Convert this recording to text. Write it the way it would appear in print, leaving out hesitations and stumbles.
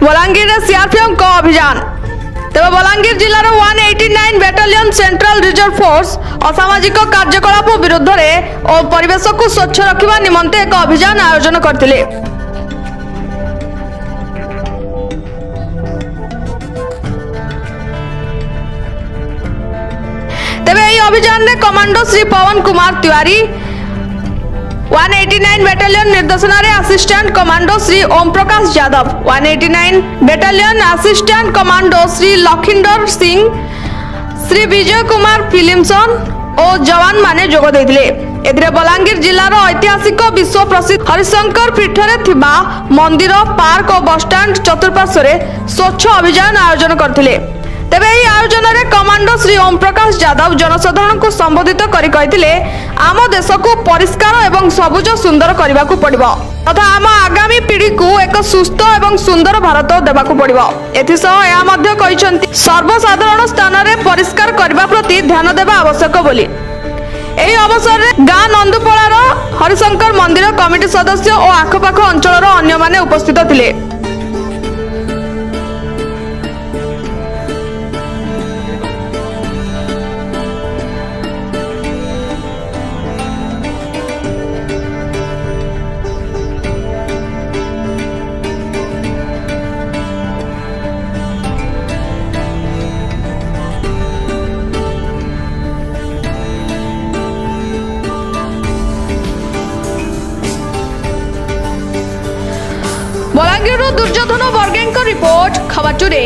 Balangir CRPF को अभियान तेज बलांगीर जिलार 189 बैटालियन सेंट्रल रिजर्व फोर्स असामाजिक कार्यकलाप विरुद्ध और परिवेश को स्वच्छ रखा निमंते एक अभियान आयोजन करथिले। तेज यह अभियान में कमांडो श्री पवन कुमार तिवारी 189 बैटालियन निर्देशना assistant commando Shri Om Prakash Yadav 189 battalion assistant commando Shri Lakhindar Singh Shri Vijay Kumar फिलिमसन और जवान माने जोग देथिले। एथिरे बलांगीर जिलार ऐतिहासिक विश्व प्रसिद्ध हरिशंकर पीठरे थिबा मंदिर पार्क और बस स्टैंड चतुर्पार्श्व स्वच्छ अभियान आयोजन करथिले। तेबे ଏହି ଆୟୋଜନରେ କମାଣ୍ଡୋ ଶ୍ରୀ ଓମ ପ୍ରକାଶ ଯାଦବ ଜନସାଧାରଣଙ୍କୁ ସମ୍ବୋଧିତ କରି କହିଥିଲେ ଆମ ଦେଶକୁ ପରିଷ୍କାର ଏବଂ ସବୁଜ ସୁନ୍ଦର କରିବାକୁ ପଡ଼ିବ ତଥା ଆମ ଆଗାମୀ ପିଢ଼ିକୁ ଏକ ସୁସ୍ଥ ଏବଂ ସୁନ୍ଦର ଭାରତ ଦେବାକୁ ପଡ଼ିବ। ଏଥିସହ ଏହା ମଧ୍ୟ କହିଛନ୍ତି ସର୍ବସାଧାରଣ ସ୍ଥାନରେ ପରିଷ୍କାର କରିବା ପ୍ରତି ଧ୍ୟାନ ଦେବା ଆବଶ୍ୟକ ବୋଲି। ଏହି ଅବସରରେ ଗାଁ ନନ୍ଦୁପଳାର ହରିଶଙ୍କର ମନ୍ଦିର କମିଟି ସଦସ୍ୟ ଓ ଆଖପାଖ ଅଞ୍ଚଳର ଅନ୍ୟମାନେ ଉପସ୍ଥିତ ଥିଲେ। बलांगीर दुर्योधन बर्गेंको रिपोर्ट खबर टुडे।